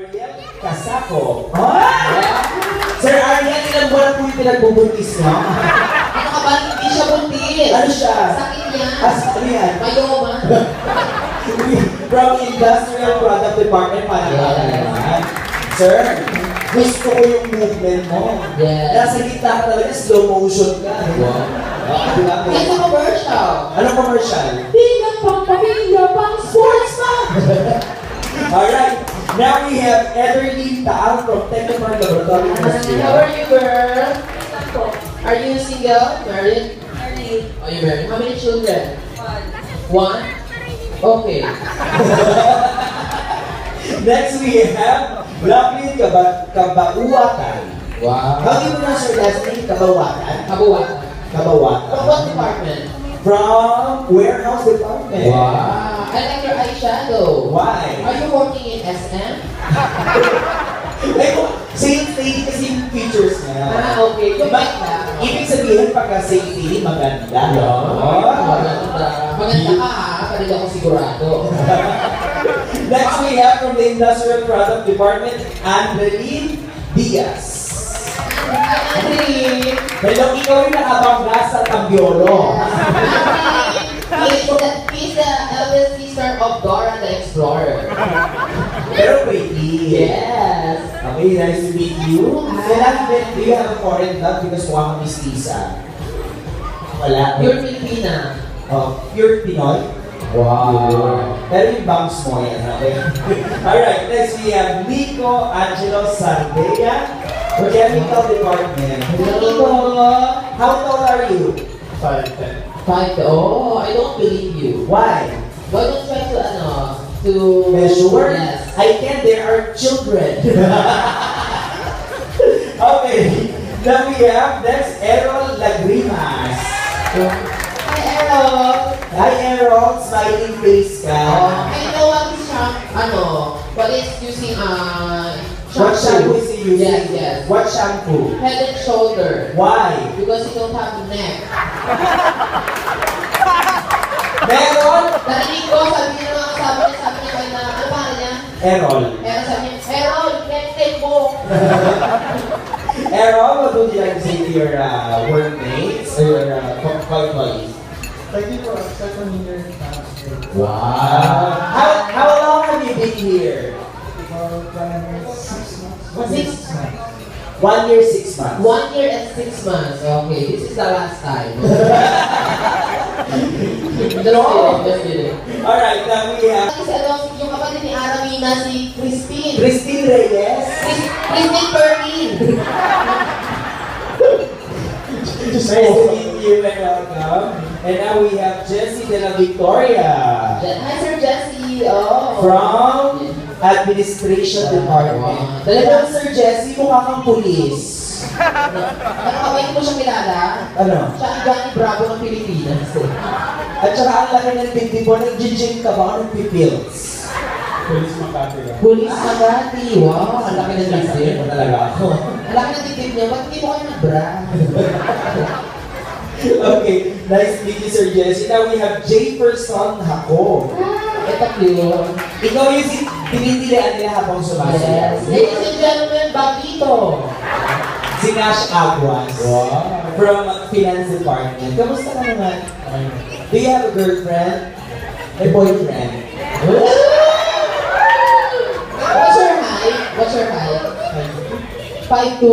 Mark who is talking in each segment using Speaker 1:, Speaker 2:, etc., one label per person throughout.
Speaker 1: Ariel Casaco. Sir Ariel, ilang buwan po yung pinagbubuntis mo?
Speaker 2: Ano ka ba? Hindi siya buntis.
Speaker 1: Ano siya?
Speaker 2: Sakit yan.
Speaker 1: Ano yan?
Speaker 2: Mayoma.
Speaker 1: From Industrial Product Department, para naman. Sir, gusto ko yung movement mo.
Speaker 2: Yes.
Speaker 1: Nasa gitna ka talaga, slow motion ka. Diba?
Speaker 2: Ito commercial.
Speaker 1: Anong commercial?
Speaker 2: Bilang pang pamilya, pang sportsman.
Speaker 1: Alright, now we have Ederly Taal from Technopar Laboratory.
Speaker 2: How are you, girl? Are you single? Married? Married. Are you married? How many children? One. Okay.
Speaker 1: Next we have Blacklin Kabauatan.
Speaker 2: Wow.
Speaker 1: How do you pronounce your last name? Kabauatan?
Speaker 2: Kabuwatan.
Speaker 1: Kabauatan.
Speaker 2: From what department?
Speaker 1: From Warehouse Department.
Speaker 2: Wow. I like your eyeshadow.
Speaker 1: Why?
Speaker 2: Are you working in SM?
Speaker 1: Like, same lady kasi yung features niya.
Speaker 2: Okay. Kumain na.
Speaker 1: Ibig sabihin, pagka same lady, maganda.
Speaker 2: Maganda. Maganda ka ha. Kanila ako sigurado.
Speaker 1: Next we have from the Industrial Product Department, Angeline Diaz.
Speaker 2: Andrew.
Speaker 1: Hello, ikaw yung nakabangga sa Tambiolo.
Speaker 2: He's the eldest sister of Dora the Explorer.
Speaker 1: Pero pretty.
Speaker 2: Yes.
Speaker 1: Okay, nice to meet you. Do you have a foreign love because mukha kang mistisa? Wala.
Speaker 2: You're Filipina.
Speaker 1: Oh, you're Pinoy?
Speaker 2: Wow.
Speaker 1: Pero yung bangs mo yan. Okay? Alright, next we have Nico Angelo Sardega, Chemical Department.
Speaker 2: Hello.
Speaker 1: How tall are you?
Speaker 2: 5'10". Oh, I don't believe you.
Speaker 1: Why?
Speaker 2: Why don't you try to
Speaker 1: Measure?
Speaker 2: Yes.
Speaker 1: I can, there are children. Okay, now we have next Errol Lagrimas.
Speaker 2: Hi, Errol.
Speaker 1: Hi Errol, smiling face ka.
Speaker 2: I know what is using
Speaker 1: What shampoo is he using?
Speaker 2: Yes, yes.
Speaker 1: What shampoo?
Speaker 2: Head and shoulder.
Speaker 1: Why?
Speaker 2: Because you don't have neck.
Speaker 1: Meron?
Speaker 2: Narinig ko, sabi niya mga sabi niya kayo na, ano pa niya?
Speaker 1: Errol.
Speaker 2: Sabi niya, Errol, neck mo.
Speaker 1: Errol, what would you like to say to your workmates or your colleagues?
Speaker 3: Thank you for second year.
Speaker 1: Wow. How long have you been here?
Speaker 3: About 6 months.
Speaker 2: 6
Speaker 1: 1 year, 6 months.
Speaker 2: 1 year and 6 months. Okay, this is the last time. Just kidding.
Speaker 1: Alright, now we have
Speaker 2: Kasi yung kapatid ni Aramina, si Christine.
Speaker 1: Christine Reyes.
Speaker 2: Christine Perlin.
Speaker 1: Nice to meet you and welcome. And now we have Jessie de la Victoria
Speaker 2: Hi, Sir Jessie. Oh.
Speaker 1: from Administration Department. Talagang Sir Jessie, mukha kang pulis.
Speaker 2: Nakakabay mo siya kilala?
Speaker 1: Ano?
Speaker 2: Siya ang Johnny Bravo ng Pilipinas.
Speaker 1: At saka ang laki ng bindi mo, nag-gym ka ba o nag-pills?
Speaker 3: Police Makati lang.
Speaker 2: Police Makati. Wow, ang laki ng lisip.
Speaker 1: Ano talaga ako?
Speaker 2: Ang laki ng titip niya. Ba't hindi mo kayo nag-bra?
Speaker 1: Okay, nice to meet you, Sir Jessie. Now we have Jayperson Hako.
Speaker 2: Ito yun.
Speaker 1: Ikaw yung tinitilian nila habang sumasayaw.
Speaker 2: Yes. Ladies and gentlemen, Bagito.
Speaker 1: Si Nash Aguas from Finance Department. Kamusta ka naman? Do you have a girlfriend? A boyfriend?
Speaker 2: What's your height? What's your height? 5'2"?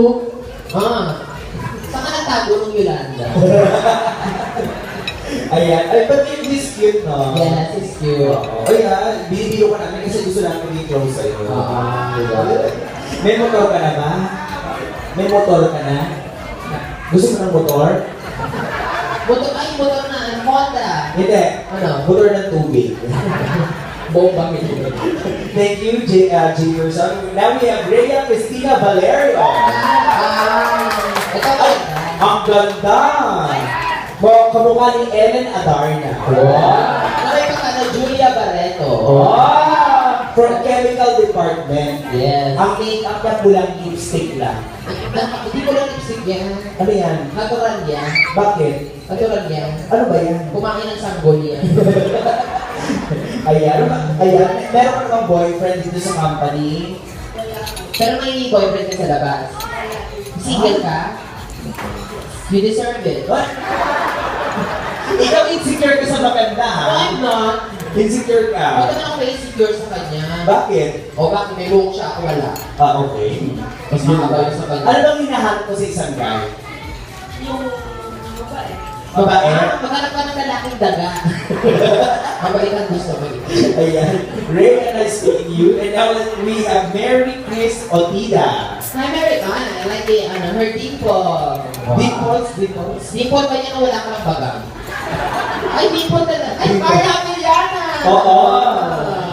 Speaker 2: Saan ka nagtago ng Yolanda?
Speaker 1: Ayan. Ay, but this cute, no?
Speaker 2: Yes, it's cute.
Speaker 1: Oo. Ayan, binibiro ka namin kasi gusto namin maging close sa'yo.
Speaker 2: Diba?
Speaker 1: May motor ka na ba? May motor ka na? Gusto mo ng motor?
Speaker 2: Motor na, Honda.
Speaker 1: Hindi.
Speaker 2: Ano?
Speaker 1: Motor ng tubig.
Speaker 2: Bomba million.
Speaker 1: Thank you, Jayperson. Now we have Rhea Cristina Valerio.
Speaker 2: Ito ba?
Speaker 1: Ang ganda! Kamukha ni Ellen Adarna.
Speaker 2: Nakita ka na Julia Barreto.
Speaker 1: From Chemical Department.
Speaker 2: Yes.
Speaker 1: Ang make-up niya pulang lipstick lang.
Speaker 2: Hindi ko lang lipstick yan.
Speaker 1: Ano yan?
Speaker 2: Natural yan.
Speaker 1: Bakit?
Speaker 2: Natural yan.
Speaker 1: Ano ba yan?
Speaker 2: Kumain ng sanggol yan.
Speaker 1: Ayan. Meron ka bang boyfriend dito sa company?
Speaker 2: Pero may boyfriend ka sa labas. Single ka? You deserve it.
Speaker 1: What? Ikaw insecure ka sa maganda, ha?
Speaker 2: No, I'm not.
Speaker 1: Insecure
Speaker 2: Huwag
Speaker 1: ka.
Speaker 2: ka na ako insecure sa kanya.
Speaker 1: Bakit?
Speaker 2: O bakit may buhok siya ako wala?
Speaker 1: Ah, okay.
Speaker 2: Mas mahaba yun sa kanya.
Speaker 1: Ano bang hinahanap ko sa isang guy?
Speaker 4: Yung babae.
Speaker 1: Babae?
Speaker 2: Maghanap ka ng lalaking daga. Mabalikan gusto mo.
Speaker 1: Ayan. Ray and nice meeting you. And now we have Mary Chris Otida.
Speaker 2: Hi, American. I like the, her dimple.
Speaker 1: Dimples, dimples.
Speaker 2: Dimple pa niya na wala ka ng bagang. Ay, dimple talaga. Ay, Carla Villana!
Speaker 1: Oo.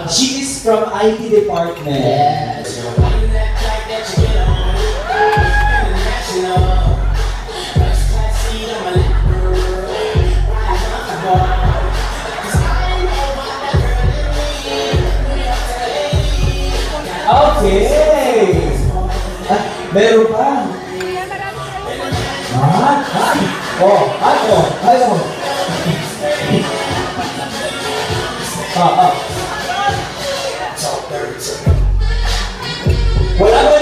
Speaker 1: She is from IT department.
Speaker 2: Yes.
Speaker 1: Okay. Ah, meron pa. Ah, ay. Oh, ay, oh, ay, oh. Wala ba